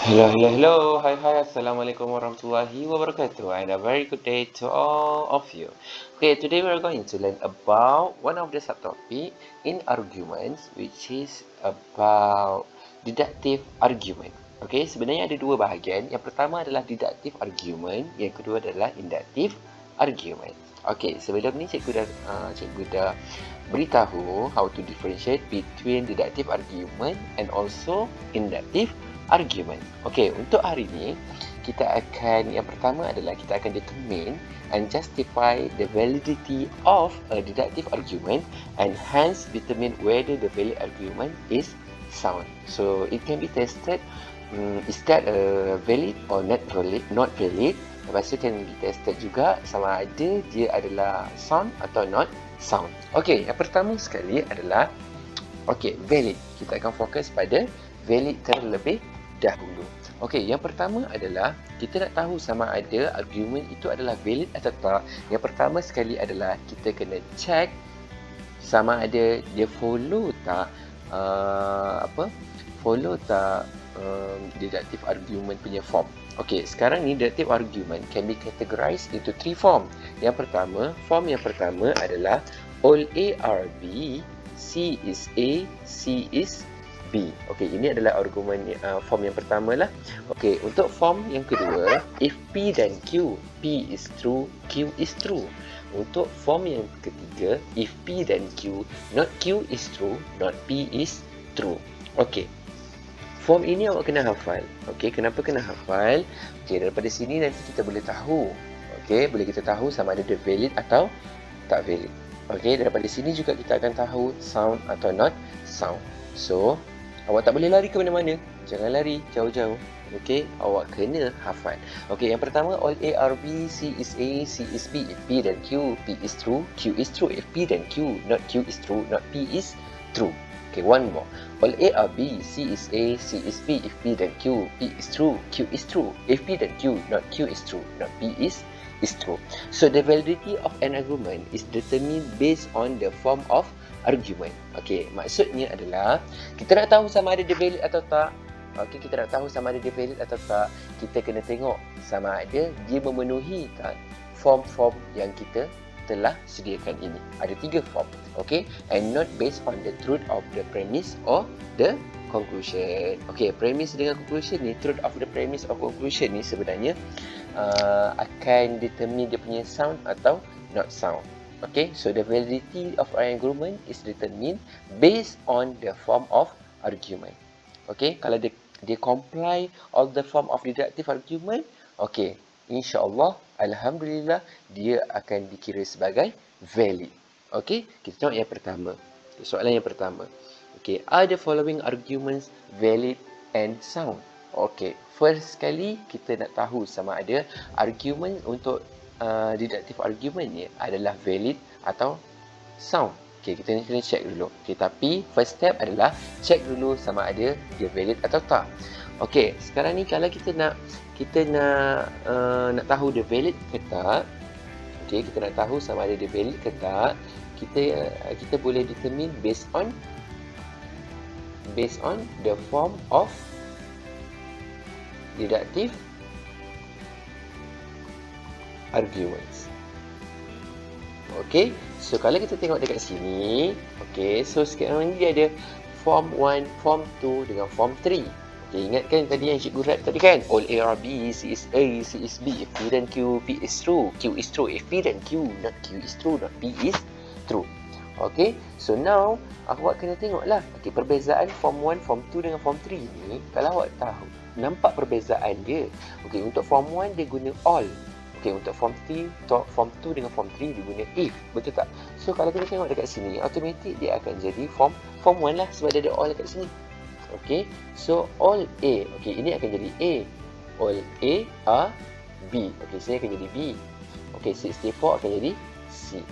Hello. Hi. Assalamualaikum warahmatullahi wabarakatuh. And a very good day to all of you. Okay, today we are going to learn about one of the subtopic in arguments, which is about deductive argument. Okay, sebenarnya ada dua bahagian. Yang pertama adalah deductive argument, yang kedua adalah inductive argument. Okay, sebelum ni cikgu dah beritahu how to differentiate between deductive argument and also inductive argument. Okey, untuk hari ini yang pertama adalah kita akan determine and justify the validity of a deductive argument and hence determine whether the valid argument is sound. So it can be tested, is that valid or not valid. Lepas tu can be tested juga sama ada dia adalah sound atau not sound. Okey, yang pertama sekali adalah valid. Kita akan fokus pada valid terlebih dahulu. Okey, yang pertama adalah kita nak tahu sama ada argument itu adalah valid atau tak. Yang pertama sekali adalah kita kena check sama ada dia follow tak deductive argument punya form. Okey, sekarang ni deductive argument can be categorized into three form. Form yang pertama adalah all A are B, C is A, C is B. Okey, ini adalah argument form yang pertama lah. Okey, untuk form yang kedua, if P dan Q, P is true, Q is true. Untuk form yang ketiga, if P dan Q, not Q is true, not P is true. Okey, form ini awak kena hafal. Okey, kenapa kena hafal? Okey, daripada sini nanti kita boleh tahu. Okey, boleh kita tahu sama ada dia valid atau tak valid. Okey, daripada sini juga kita akan tahu sound atau not sound. So, awak tak boleh lari ke mana-mana. Jangan lari jauh-jauh. Okey, awak kena hafal. Okey, yang pertama all A are B, C is A, C is B. If P dan Q, P is true, Q is true. If P dan Q, not Q is true, not P is true. Okay, one more. All A are B, C is A, C is B. If P dan Q, P is true, Q is true. If P dan Q, not Q is true, not P is true. So the validity of an argument is determined based on the form of argument. Okey, maksudnya adalah kita nak tahu sama ada dia valid atau tak. Okey, kita nak tahu sama ada dia valid atau tak, kita kena tengok sama ada dia memenuhi tak form-form yang kita telah sediakan ini. Ada 3 form. Okey, and not based on the truth of the premise or the conclusion. Okey, premise dengan conclusion ni, truth of the premise or conclusion ni sebenarnya akan determine dia punya sound atau not sound. Okay, so the validity of an argument is determined based on the form of argument. Okay, kalau dia comply all the form of deductive argument, okay, insya-Allah, alhamdulillah, dia akan dikira sebagai valid. Okay, kita tengok yang pertama. Soalan yang pertama. Okay, are the following arguments valid and sound? Okay, first sekali kita nak tahu sama ada argument untuk deductive argument ni adalah valid atau sound. Okey, kita kena check dulu. Okey, tapi first step adalah check dulu sama ada dia valid atau tak. Okey, sekarang ni kalau kita nak tahu dia valid ke tak. Okey, kita nak tahu sama ada dia valid ke tak. Kita boleh determine based on the form of deductive arguments. Okey, so kalau kita tengok dekat sini, okey, so sekarang ni dia ada form 1, form 2 dengan form 3. Okey, ingatkan tadi yang cikgu write tadi kan? All A are B, C is A, C is B. If P dan Q, P is true, Q is true. If P dan Q, not Q is true, not P is true. Okey, so now awak kena tengoklah. Okey, perbezaan form 1, form 2 dengan form 3 ni, kalau awak tahu, nampak perbezaan dia. Okey, untuk form 1 dia guna all. Okey, untuk form 2 dengan form 3 dia guna if. Betul tak? So kalau kita tengok dekat sini, automatik dia akan jadi form 1 lah sebab dia ada all dekat sini. Okey, so all A. Okey, ini akan jadi A. All A are B. Okey, sini akan jadi B. Okey, 64 akan jadi C.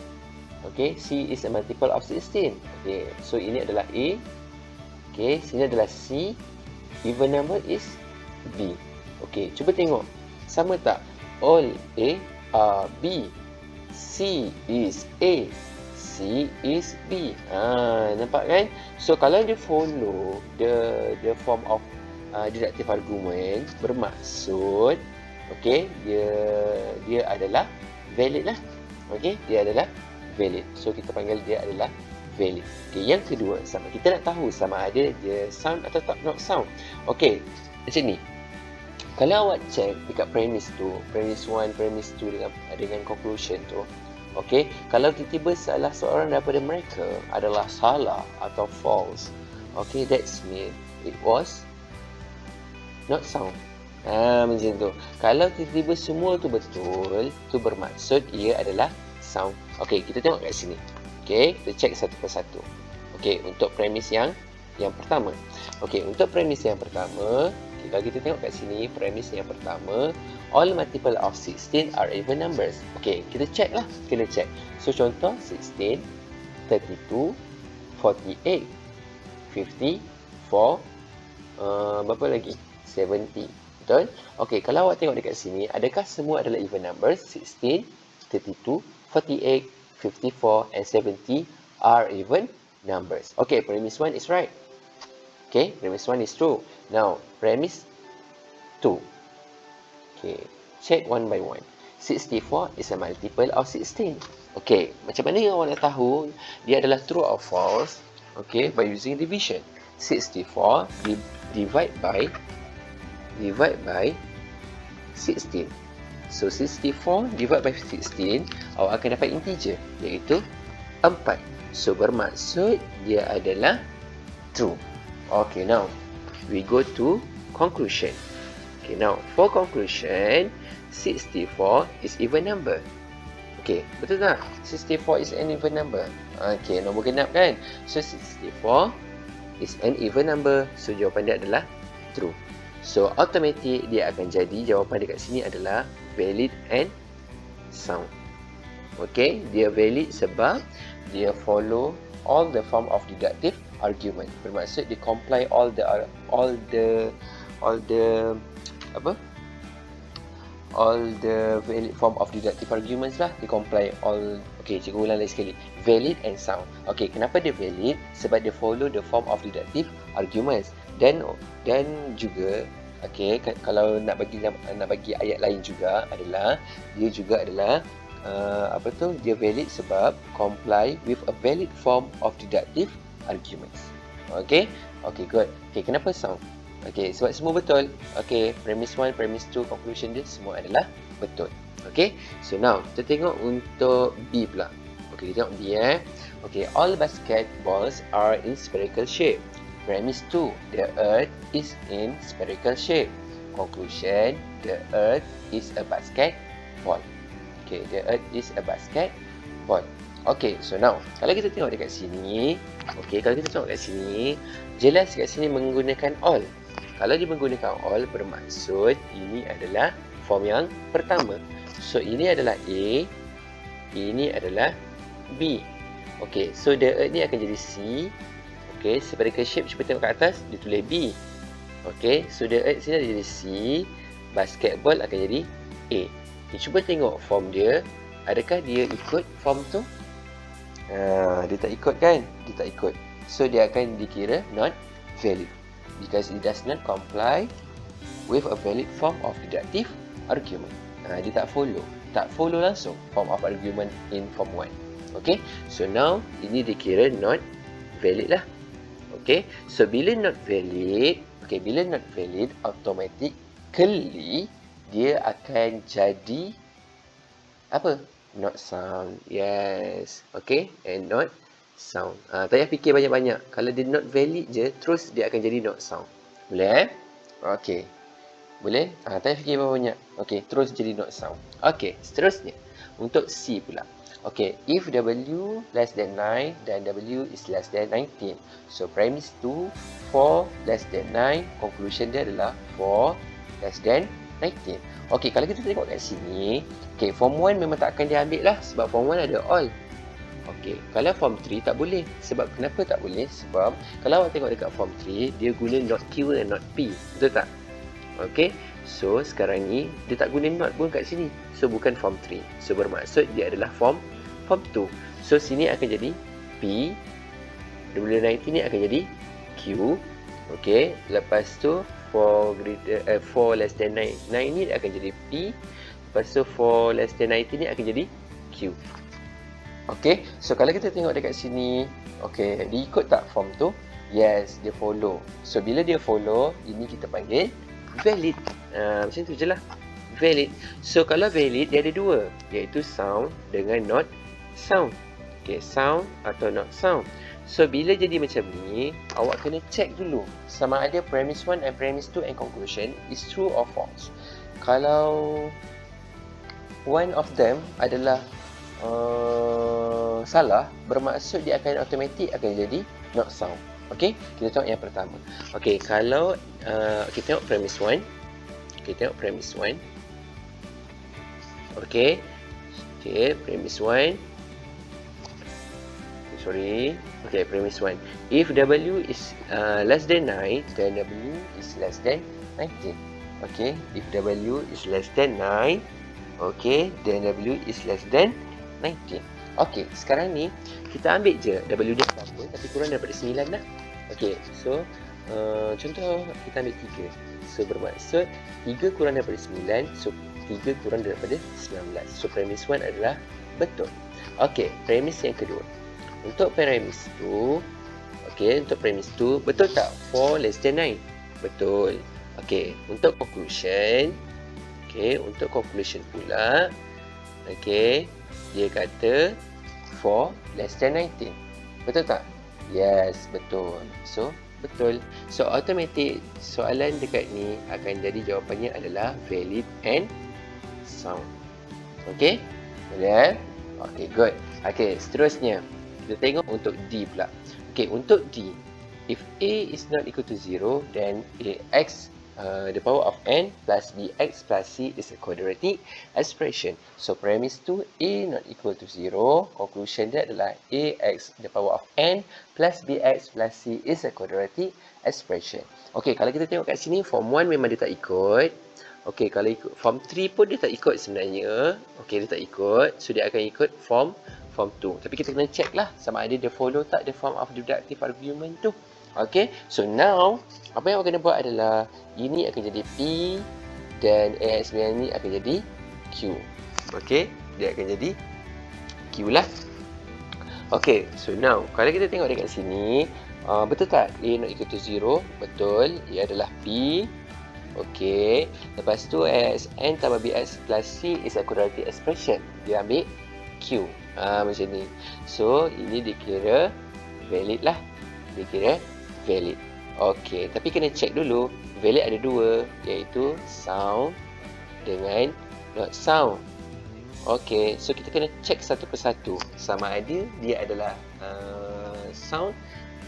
Okey, C is a multiple of 16. Okey, so ini adalah A. Okey, sini adalah C. Even number is B. Okey, cuba tengok. Sama tak? All A are B. C is A. C is B. Nampak kan? So kalau dia follow the form of deductive argument bermaksud okey, dia adalah valid lah. Okey, dia adalah valid. So kita panggil dia adalah valid. Okey, yang kedua, sama kita nak tahu sama ada dia sound atau tak not sound. Okey, macam ni. Kalau awak check dekat premise tu, premise 1, premise 2 dengan conclusion tu, okey, kalau tiba-tiba salah seorang daripada mereka adalah salah atau false, okey, that's mean it was not sound. Macam tu. Kalau tiba-tiba semua tu betul, tu bermaksud ia adalah sound. Okey, kita tengok kat sini. Okey, kita check satu persatu. Okey, untuk premis yang pertama. Okey, untuk premis yang pertama, okay, kalau kita tengok kat sini, premis yang pertama, all multiple of 16 are even numbers. Okey, kita check lah. Kena check. So, contoh 16, 32, 48, 54, berapa lagi? 70. Betul? Okey, kalau awak tengok dekat sini, adakah semua adalah even numbers? 16, 32, 48, 54 and 70 are even numbers. Okey, premise 1 is right. Okey, premise 1 is true. Now, premise 2. Okey, check one by one. 64 is a multiple of 16. Okey, macam mana awak nak tahu dia adalah true or false? Okey, by using division. 64 divide by 16. So 64 divide by 16, awak akan dapat integer iaitu 4. So bermaksud dia adalah true. Okay, now we go to conclusion. Okay, now for conclusion, 64 is even number. Okay, betul tak? 64 is an even number. Okay, nombor genap kan? So 64 is an even number. So jawapan dia adalah true. So automatic dia akan jadi jawapan dekat sini adalah valid and sound. Okay, dia valid sebab dia follow all the form of deductive argument. Bermaksud dia comply all the valid form of deductive arguments lah. Dia comply all. Okay, cikgu ulang lagi sekali. Valid and sound. Okay, kenapa dia valid? Sebab dia follow the form of deductive arguments. Dan juga okay, kalau nak bagi ayat lain juga adalah dia juga adalah dia valid sebab comply with a valid form of deductive arguments. Okay, good. Okay, kenapa sound? Okay, sebab semua betul. Okay, premise 1, premise 2, conclusion dia semua adalah betul. Okay, so now kita tengok untuk B pula. Okay, kita tengok B Okay, all basketballs are in spherical shape. Premise 2, the earth is in spherical shape. Conclusion, the earth is a basketball. Okay, the earth is a basketball. Okay, so now, kalau kita tengok dekat sini, jelas kat sini menggunakan all. Kalau dia menggunakan all, bermaksud ini adalah form yang pertama. So, ini adalah A, ini adalah B. Okay, so the earth ni akan jadi C. Okay, spherical shape, cuba tengok kat atas, dia tulis B. Okay, so the earth sini jadi C, basketball akan jadi A. Okay, cuba tengok form dia, adakah dia ikut form tu? Dia tak ikut kan? Dia tak ikut. So, dia akan dikira not valid. Because it does not comply with a valid form of deductive argument. Dia tak follow langsung form of argument in form 1. Okay, so now ini dikira not valid lah. Okay, so bila not valid, automatically dia akan jadi apa? Not sound. Yes. Okay, and not sound. Tak payah fikir banyak-banyak. Kalau dia not valid je, terus dia akan jadi not sound. Boleh? Okay. Boleh? Tak payah fikir banyak-banyak. Okay, terus jadi not sound. Okay, seterusnya. Untuk C pula. Okay, if W less than 9, then W is less than 19. So, premise 2, 4 less than 9. Conclusion dia adalah 4 less than 19. Okay, kalau kita tengok kat sini, okay, form 1 memang tak akan dia ambil lah. Sebab form 1 ada all. Okay, kalau form 3 tak boleh. Sebab kenapa tak boleh? Sebab kalau awak tengok dekat form 3, dia guna not Q dan not P. Betul tak? Okay, so sekarang ni dia tak guna not pun kat sini. So bukan form 3. So bermaksud dia adalah form 2. So sini akan jadi P. W19 ni akan jadi Q. Okay, lepas tu 4 less than 9. 9 ni akan jadi P. Lepas tu 4 less than 90 ni akan jadi Q. Okay, so kalau kita tengok dekat sini, okay, dia ikut tak form tu? Yes, dia follow. So bila dia follow, ini kita panggil valid. Macam tu je lah, valid. So kalau valid, dia ada dua, iaitu sound dengan not sound. Okay, sound atau not sound. So bila jadi macam ni, awak kena check dulu sama ada premise 1 and premise 2 and conclusion is true or false. Kalau one of them adalah salah, bermaksud dia akan automatic akan jadi not sound. Okay, kita tengok yang pertama. Okay, kalau kita tengok premise 1. Kita tengok premise 1. Okay, premise 1. Okay, premise 1. If W is less than 9, then W is less than 19. Okay, if W is less than 9, okay, then W is less than 19. Okay, sekarang ni kita ambil je W dia berapa, tapi kurang daripada 9 lah. Okay, so contoh kita ambil 3. So bermaksud 3 kurang daripada 9, so 3 kurang daripada 19. So premise 1 adalah betul. Okay, premise yang kedua. Untuk premise 2, okay, untuk premise 2, betul tak 4 less than 9? Betul. Okay, untuk conclusion, okay, untuk conclusion pula, okay, dia kata 4 less than 19. Betul tak? Yes, betul. So, betul. So, automatic soalan dekat ni akan jadi jawapannya adalah valid and sound. Okay? Boleh? Okay, good. Okay, seterusnya. Kita tengok untuk D pula. Okay, untuk D. If A is not equal to 0, then AX the power of n plus bx plus c is a quadratic expression. So premise 2, A not equal to 0. Conclusion dia adalah ax the power of n plus bx plus c is a quadratic expression. Okay, kalau kita tengok kat sini, form 1 memang dia tak ikut. Okay, kalau ikut form 3 pun dia tak ikut sebenarnya. Okay, dia tak ikut. So dia akan ikut form 2. Tapi kita kena check lah sama ada dia follow tak the form of deductive argument tu. Okay, so now apa yang awak kena buat adalah ini akan jadi P dan AX ni akan jadi Q. Okay, dia akan jadi Q lah. Okay, so now kalau kita tengok dekat sini, betul tak A not equal to 0? Betul, ia adalah P. Okay, lepas tu AX n tambah BX plus C is a quadratic expression. Dia ambil Q. Macam ni. So, ini dikira valid lah. Dikira valid. Okay, tapi kena check dulu. Valid ada dua, iaitu sound dengan not sound. Okay, so kita kena check satu persatu. Sama ada dia adalah sound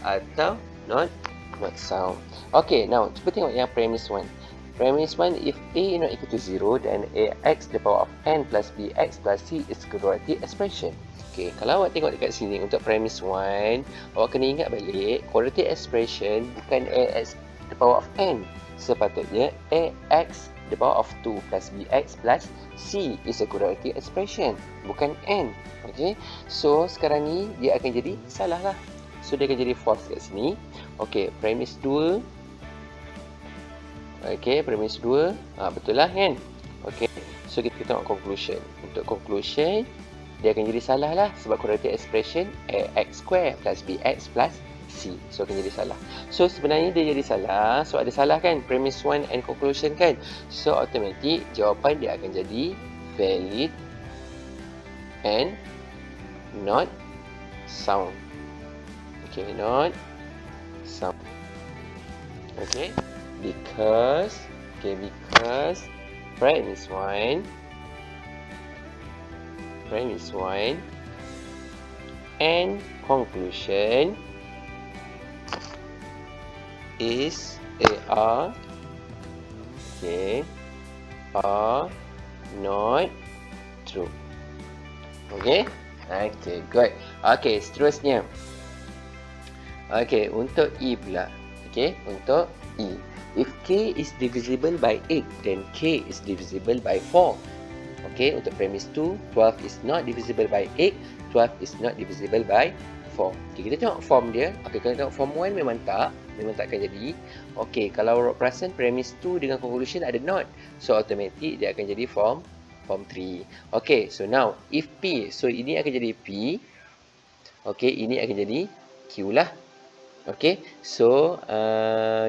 atau not sound. Okay, now cuba tengok yang premise 1. Premise 1, if A not equal to 0, then AX the power of n plus BX plus C is quadratic expression. Okay, kalau awak tengok dekat sini untuk premise 1, awak kena ingat balik, quadratic expression bukan AX the power of n. Sepatutnya AX the power of 2 plus BX plus C is a quadratic expression, bukan n. Okay, so sekarang ni dia akan jadi salah lah. So dia akan jadi false kat sini. Okay, premise 2. Okay, premise 2. Betul lah kan? Okay, so kita tengok conclusion. Untuk conclusion, dia akan jadi salah lah sebab quadratic expression AX square plus BX plus C. So akan jadi salah. So sebenarnya dia jadi salah. So ada salah kan? Premise 1 and conclusion kan? So automatic jawapan dia akan jadi valid and not sound. Okay, not sound. Okay, because premise 1 and conclusion is are not true. Okay, good. Okay, seterusnya. Okay, untuk E pula. Okay, untuk E. If K is divisible by 8, then K is divisible by 4. Okay, untuk premise 2, 12 is not divisible by 8, 12 is not divisible by 4. Okay, kita tengok form dia. Okay, kalau tengok form 1 memang tak. memang takkan jadi. Okey, kalau awak perasan premise 2 dengan conclusion ada not. So automatic dia akan jadi form 3. Okey, so now if P, so ini akan jadi P. Okey, ini akan jadi Q lah. Okey, so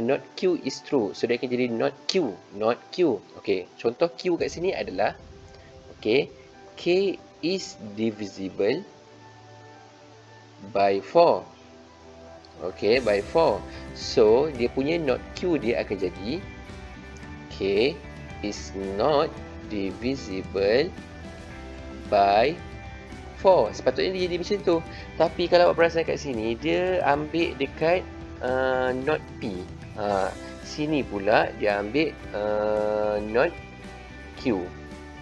not Q is true. So dia akan jadi not Q, not Q. Okey, contoh Q kat sini adalah okey, K is divisible by 4. Okey, by 4. So dia punya not Q dia akan jadi K is not divisible by 4. Sepatutnya dia jadi macam tu. Tapi kalau awak perasan kat sini, dia ambil dekat not P. Sini pula dia ambil not Q.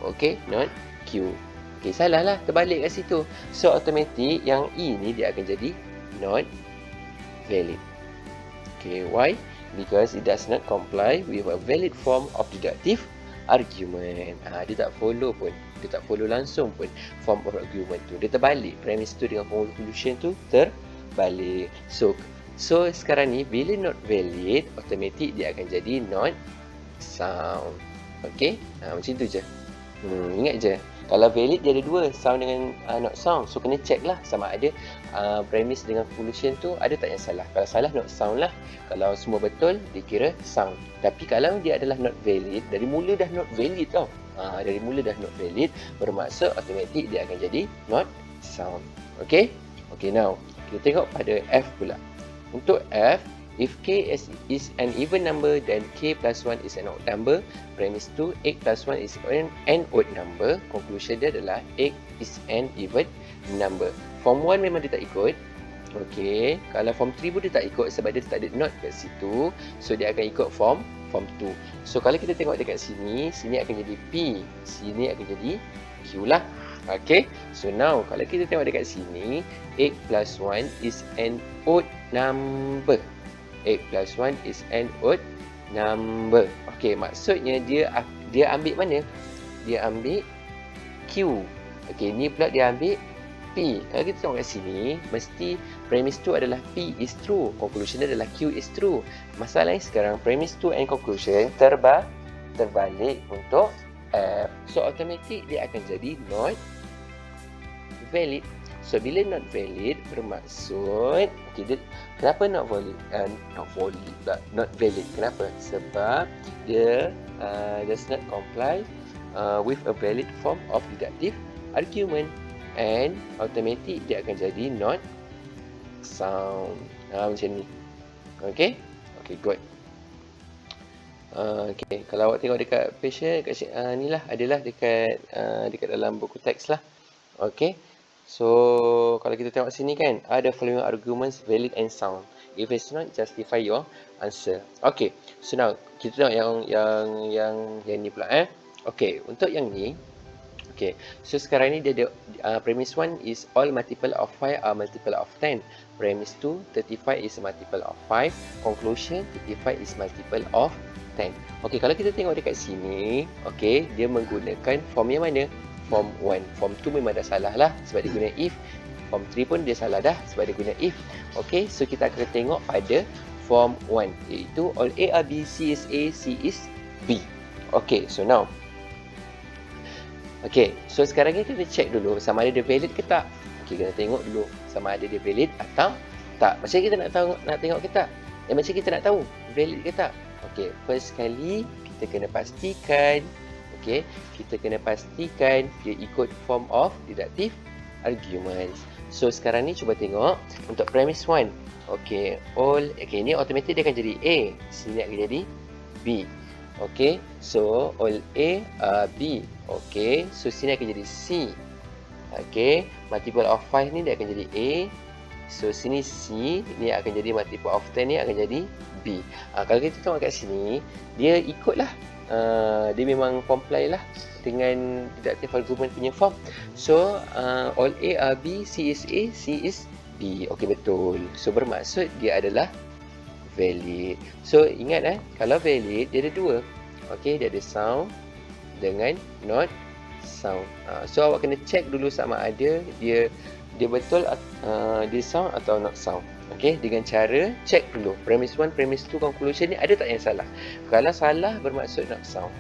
Okey, not Q. Okey, salah lah. Terbalik kat situ. So, automatic yang E ni dia akan jadi not valid. Okey, why? Because it does not comply with a valid form of deductive argument. Dia tak follow pun. Dia tak follow langsung pun form of argument tu. Dia terbalik. Premise tu dengan conclusion tu terbalik. So sekarang ni bila not valid, automatic dia akan jadi not sound. Okey? Macam tu je. Ingat je. Kalau valid dia ada dua, sound dengan not sound. So kena check lah sama ada premise dengan conclusion tu ada tak yang salah. Kalau salah, not sound lah. Kalau semua betul, dikira sound. Tapi kalau dia adalah not valid, dari mula dah not valid tau. Dari mula dah not valid, bermaksud automatic dia akan jadi not sound. Okay? Okay, now kita tengok pada F pula. Untuk F, if K is an even number, then K plus 1 is an odd number. Premise 2, 8 plus 1 is an odd number. Conclusion dia adalah 8 is an even number. Form 1 memang dia tak ikut. Okay, kalau form 3 pun dia tak ikut sebab dia tak ada not kat situ. So dia akan ikut form 2. So kalau kita tengok dekat sini, sini akan jadi P, sini akan jadi Q lah. Okay, so now kalau kita tengok dekat sini, 8 plus 1 is an odd number. 8 plus 1 is an odd number. Okay, maksudnya dia ambil mana? Dia ambil Q. Okay, ni pula dia ambil P. Kalau kita tengok kat sini, mesti premise 2 adalah P is true. Conclusion dia adalah Q is true. Masalahnya sekarang, premise 2 and conclusion terbalik untuk F. So, automatic dia akan jadi not valid. So, bila not valid, bermaksud okay, kenapa not valid? Not valid. Kenapa? Sebab dia does not comply with a valid form of deductive argument. And automatic dia akan jadi not sound. Macam ni. Okay? Okay, good. Okay, kalau awak tengok dekat page ni lah, adalah dekat dalam buku teks lah. Okay. So, kalau kita tengok sini kan, ada following arguments valid and sound. If it's not, justify your answer. Okay. So now, kita tengok yang ni pula Okay, untuk yang ni, okay, so sekarang ni dia ada premise 1 is all multiple of 5 are multiple of 10. Premise 2, 35 is multiple of 5. Conclusion, 35 is multiple of 10. Okay, kalau kita tengok dekat sini, okay, dia menggunakan form yang mana? Form 1. Form 2 memang dah salah lah sebab dia guna if. Form 3 pun dia salah dah sebab dia guna if. Okay, so kita akan tengok pada form 1, iaitu all A are B, C is A, C is B. Okay, so now okay, so sekarang ni kita check dulu sama ada dia valid ke tak. Okay, kita tengok dulu sama ada dia valid atau tak. Macam kita nak tengok ke tak? Macam kita nak tahu valid ke tak? Okay, first kali kita kena pastikan, okay, kita kena pastikan dia ikut form of deductive arguments. So sekarang ni cuba tengok untuk premise 1. Okay, okay, ni automatic dia akan jadi A, sini akan jadi B. Okay, so all A are B. Okay, so sini akan jadi C. Okay, multiple of 5 ni dia akan jadi A. So sini C, ni akan jadi multiple of 10 ni akan jadi B. Kalau kita tengok kat sini, dia ikutlah. Dia memang comply lah dengan deductive argument punya form. So all A are B, C is A, C is B. Okay, betul. So bermaksud dia adalah valid. So ingat kalau valid dia ada dua. Okay, dia ada sound dengan not sound. So awak kena check dulu sama ada dia betul dia sound atau not sound. Okey, dengan cara check dulu. Premise 1, premise 2, conclusion ni ada tak yang salah? Kalau salah bermaksud not sound.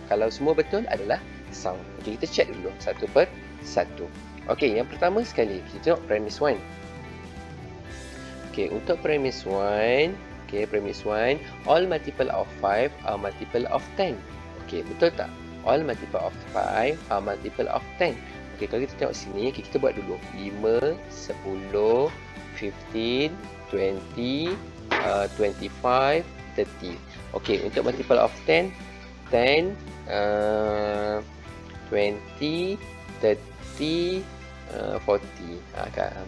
Kalau semua betul adalah sound. Okey, kita check dulu satu per satu. Okey, yang pertama sekali kita tengok premise 1. Okey, untuk premise 1, premise 1, all multiple of 5 are multiple of 10. Okey, betul tak? All multiple of 5 are multiple of 10. Okey, kalau kita tengok sini, kita buat dulu. 5, 10, 15, 20, 25, 30. Okey, untuk multiple of 10, 10, 20, 30, 40.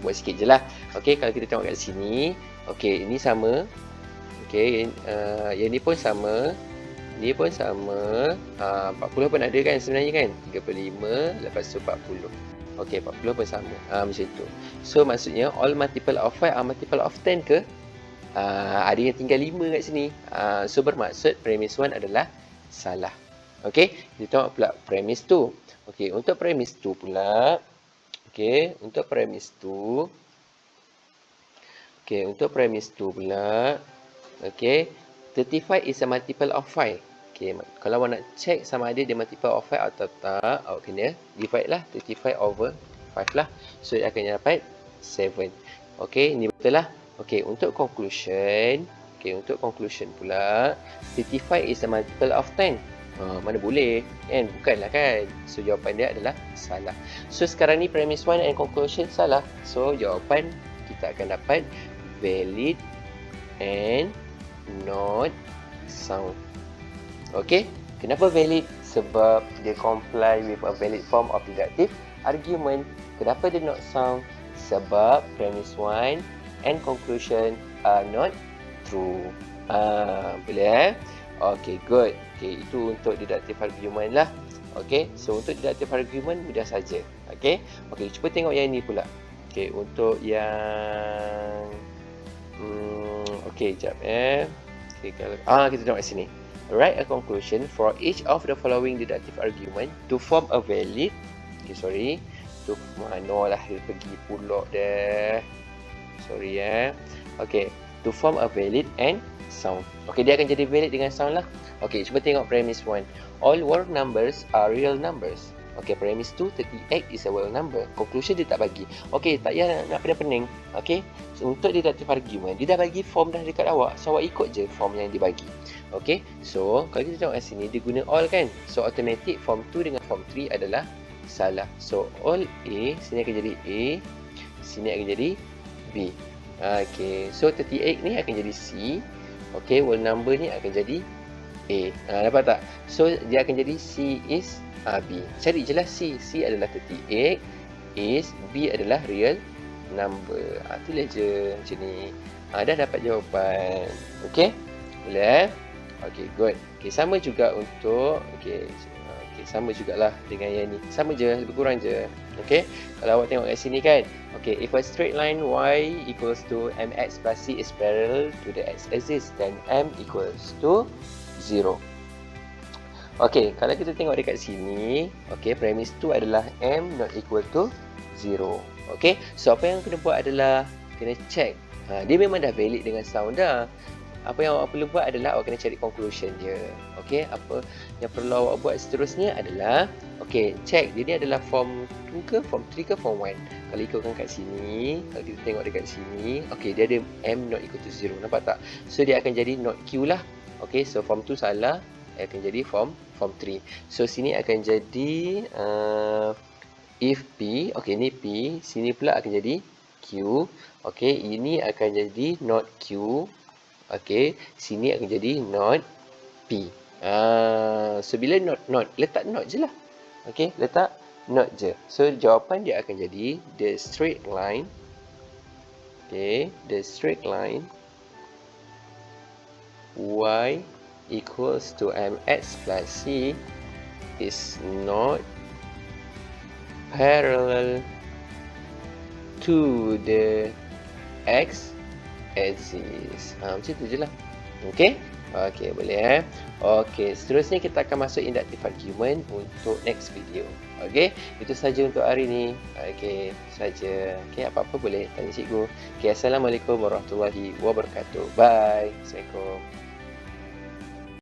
Buat sikit je lah. Okey, kalau kita tengok kat sini, okey, ini sama. Okey, yang ni pun sama. Ni pun sama. 40 pun ada kan sebenarnya kan? 35, lepas tu 40. Okey, 40 pun sama. Macam tu. So, maksudnya all multiple of 5 are multiple of 10 ke? Ada yang tinggal 5 kat sini. So, bermaksud premise 1 adalah salah. Okey, kita tengok pula premise 2. Okey, untuk premise 2 pula. Okey, untuk premise 2. Okey, untuk premise 2 pula. Okey, 35 is a multiple of 5. Okay, kalau awak nak check sama ada dia multiple of 5 atau tak, awak kena divide lah 35 over 5 lah. So, dia akan dapat 7. Okay, ini betul lah. Okay, untuk conclusion. Okay, untuk conclusion pula, 35 is a multiple of 10. Mana boleh, kan? Bukanlah kan? So, jawapan dia adalah salah. So, sekarang ni premise 1 and conclusion salah. So, jawapan kita akan dapat valid and not sound. Okey, kenapa valid? Sebab dia comply with a valid form of deductive argument. Kenapa dia not sound? Sebab premise 1 and conclusion are not true. Boleh Okey, good. Okey, itu untuk deductive argument lah. Okey, so untuk deductive argument mudah saja. Okey, cuba tengok yang ni pula. Okey, untuk yang okey, jap Okey, kalau kita tengok kat sini. Write a conclusion for each of the following deductive argument to form a valid. Tu mana lah dia pergi pulak dah. To form a valid and sound. Dia akan jadi valid dengan sound lah. Cuba tengok premise 1. All whole numbers are real numbers. Premise 2, 38 is a whole number. Conclusion dia tak bagi. Tak payah nak pening-pening. So, untuk deductive argument, dia dah bagi form dah dekat awak. So, awak ikut je form yang dia bagi. So, kalau kita tengok kat sini, dia guna all kan? So, automatic form 2 dengan form 3 adalah salah. So, all A, sini akan jadi A. Sini akan jadi B. So 38 ni akan jadi C. Whole number ni akan jadi A. Dapat tak? So, dia akan jadi C is B. Cari je lah C. C adalah 38. Is B adalah real number. Itulah je macam ni. Dah dapat jawapan. Boleh? Good. Sama juga untuk sama jugalah dengan yang ni. Sama je, lebih kurang je. Kalau awak tengok kat sini kan. If a straight line y equals to mx plus c is parallel to the x-axis, then m equals to 0. Kalau kita tengok dekat sini, premise 2 adalah m not equal to 0. So apa yang kena buat adalah kena check. Dia memang dah valid dengan sound dah. Apa yang awak perlu buat adalah awak kena cari conclusion dia. Apa yang perlu awak buat seterusnya adalah check dia ni adalah form 2 ke, form 3 ke, form 1. Kalau ikutkan kat sini, kalau kita tengok dekat sini, dia ada m not equal to 0. Nampak tak? So dia akan jadi not q lah. So form 2 salah, akan jadi form 3. So sini akan jadi if P, ni P, sini pula akan jadi Q. Ini akan jadi not Q. Sini akan jadi not P. So bila not, letak not je lah. Letak not je. So jawapan dia akan jadi the straight line. The straight line y equals to mx plus c is not parallel to the x axis. Macam tu je lah. Okey, boleh Okey, seterusnya kita akan masuk inductive argument untuk next video. Okey, itu saja untuk hari ni. Okey, itu saja. Okey, apa-apa boleh tanya cikgu. Okey, Assalamualaikum warahmatullahi wabarakatuh. Bye. Assalamualaikum.